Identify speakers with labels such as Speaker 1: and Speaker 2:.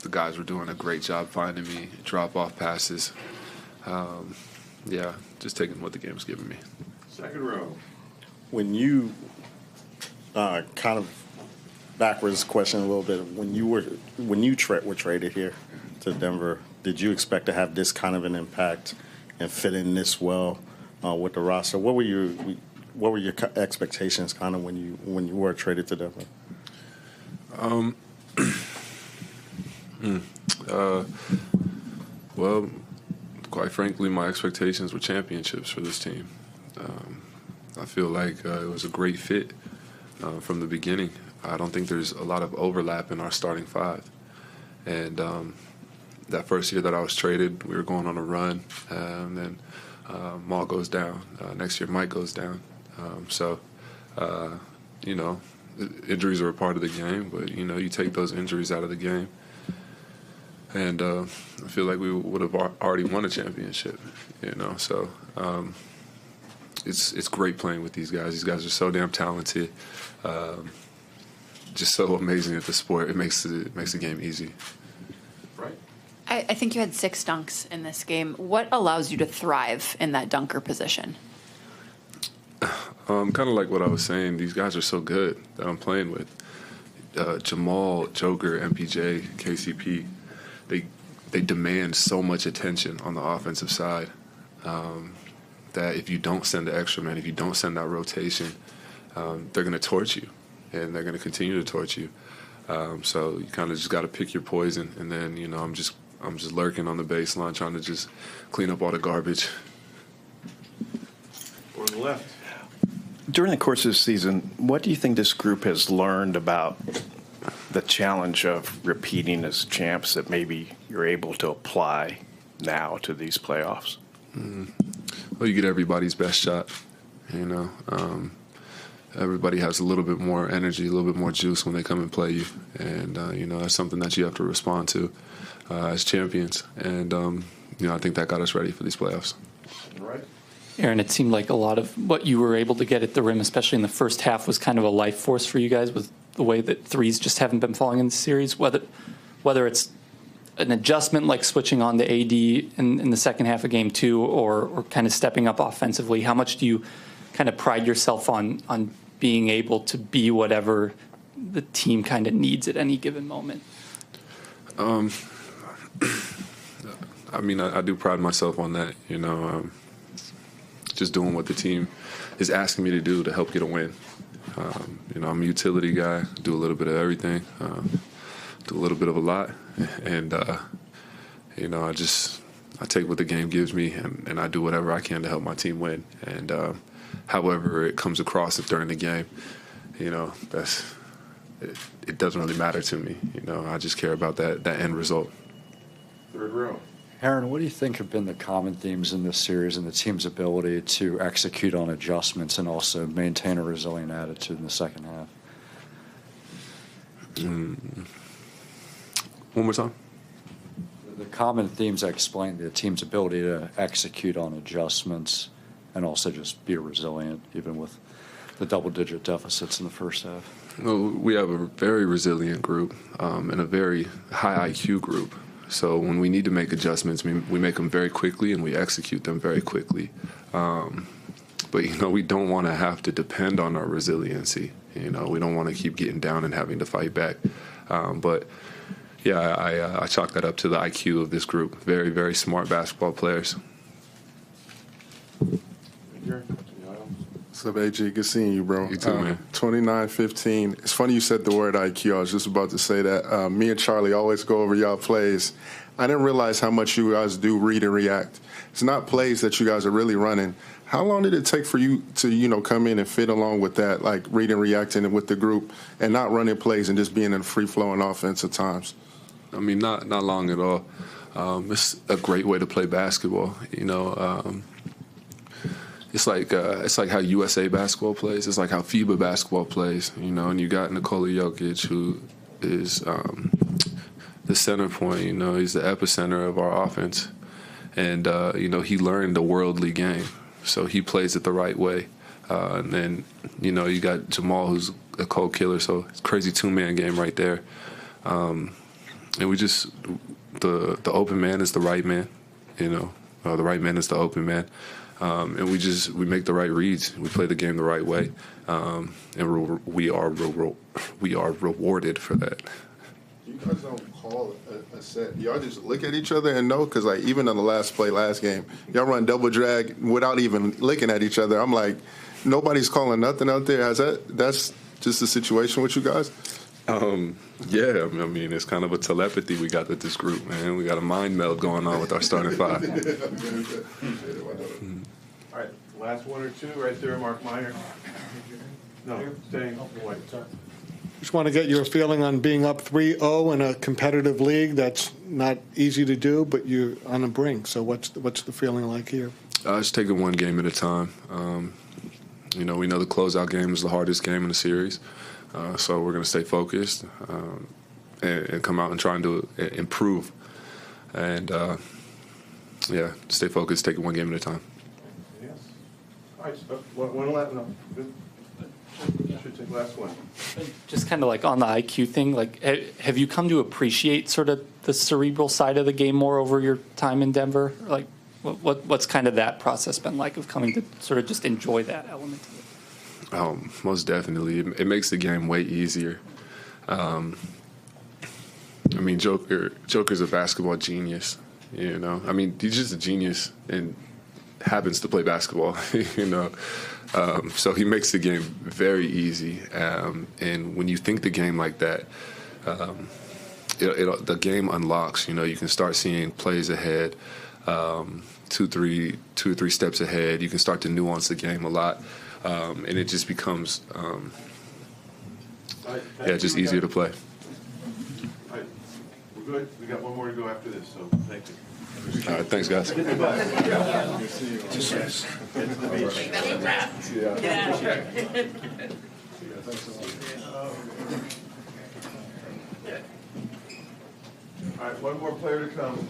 Speaker 1: the guys were doing a great job finding me, drop-off passes. Yeah, just taking what the game was giving me.
Speaker 2: Second row.
Speaker 3: When you kind of backwards question a little bit, when you were traded here to Denver, did you expect to have this kind of an impact and fit in this well with the roster? What were your expectations kind of when you were traded to Denver?
Speaker 1: Well, quite frankly, my expectations were championships for this team. I feel like it was a great fit from the beginning. I don't think there's a lot of overlap in our starting five. And that first year that I was traded, we were going on a run, and then Maul goes down. Next year, Mike goes down. Injuries are a part of the game, but, you take those injuries out of the game. And I feel like we would have already won a championship, So it's great playing with these guys. These guys are so damn talented, just so amazing at the sport. It makes the game easy.
Speaker 2: Right.
Speaker 4: I think you had 6 dunks in this game. What allows you to thrive in that dunker position?
Speaker 1: Kind of like what I was saying. These guys are so good that I'm playing with. Jamal, Joker, MPJ, KCP. They demand so much attention on the offensive side that if you don't send the extra man, if you don't send that rotation, they're going to torch you, and they're going to continue to torch you. So you kind of just got to pick your poison, and then I'm just lurking on the baseline trying to just clean up all the garbage.
Speaker 2: On the left.
Speaker 5: During the course of the season, what do you think this group has learned about the challenge of repeating as champs that maybe you're able to apply now to these playoffs?
Speaker 1: Well, you get everybody's best shot, Everybody has a little bit more energy, a little bit more juice when they come and play you. And, that's something that you have to respond to as champions. And, I think that got us ready for these playoffs.
Speaker 2: Right.
Speaker 6: Aaron, it seemed like a lot of what you were able to get at the rim, especially in the first half, was kind of a life force for you guys with the way that threes just haven't been falling in the series, whether it's an adjustment like switching on to AD in the second half of game 2 or kind of stepping up offensively. How much do you kind of pride yourself on being able to be whatever the team kind of needs at any given moment?
Speaker 1: I do pride myself on that, just doing what the team is asking me to do to help get a win. I'm a utility guy, do a little bit of everything, do a little bit of a lot. And, I take what the game gives me and I do whatever I can to help my team win. And however it comes across during the game, it doesn't really matter to me. I just care about that end result.
Speaker 2: Third row.
Speaker 7: Aaron, what do you think have been the common themes in this series and the team's ability to execute on adjustments and also maintain a resilient attitude in the second half?
Speaker 1: One more time.
Speaker 7: The common themes I explained, the team's ability to execute on adjustments and also just be resilient, even with the double-digit deficits in the first half.
Speaker 1: Well, we have a very resilient group and a very high IQ group. So when we need to make adjustments, we make them very quickly and we execute them very quickly. But, we don't want to have to depend on our resiliency. We don't want to keep getting down and having to fight back. But, yeah, I chalk that up to the IQ of this group. Very, very smart basketball players.
Speaker 8: What's up, AG? Good seeing you, bro.
Speaker 1: You too, man.
Speaker 8: 29-15. It's funny you said the word IQ. I was just about to say that. Me and Charlie always go over y'all plays. I didn't realize how much you guys do read and react. It's not plays that you guys are really running. How long did it take for you to, come in and fit along with that, like reading, reacting with the group and not running plays and just being in a free-flowing offense at times?
Speaker 1: Not long at all. It's a great way to play basketball, It's like how USA basketball plays. It's like how FIBA basketball plays, and you got Nikola Jokic, who is the center point, he's the epicenter of our offense. And, he learned the worldly game, so he plays it the right way. And then, you got Jamal, who's a cold killer, so it's a crazy two-man game right there. and we just the open man is the right man, you know. The right man is the open man, and we make the right reads. We play the game the right way, and we are rewarded for that.
Speaker 8: You guys don't call a set. Y'all just look at each other and know, because like even on the last game, y'all run double drag without even looking at each other. I'm like, nobody's calling nothing out there. That's just the situation with you guys?
Speaker 1: Yeah, I mean, it's kind of a telepathy we got with this group, man. We got a mind meld going on with our starting five.
Speaker 2: All right, last one or two right there, Mark Meyer. No, staying away.
Speaker 9: Just want to get your feeling on being up 3-0 in a competitive league. That's not easy to do, but you're on the brink. So what's the feeling like here?
Speaker 1: Just take it one game at a time. We know the closeout game is the hardest game in the series. So we're going to stay focused and come out and try and improve. And, stay focused, take it one game at a time.
Speaker 2: Yes. All right, one last, no. Should take last one.
Speaker 6: Just kind of like on the IQ thing, like have you come to appreciate sort of the cerebral side of the game more over your time in Denver? Like what's kind of that process been like of coming to sort of just enjoy that element of it?
Speaker 1: Most definitely. It makes the game way easier. I mean, Joker's a basketball genius, you know. I mean, he's just a genius and happens to play basketball, you know. So he makes the game very easy. And when you think the game like that, the game unlocks. You know, you can start seeing plays ahead, two or three steps ahead. You can start to nuance the game a lot. And it just becomes, just easier to play.
Speaker 2: All right, we're good. We got one more to go after this, so thank you.
Speaker 1: All right, thanks, guys.
Speaker 2: All right, one more player to come.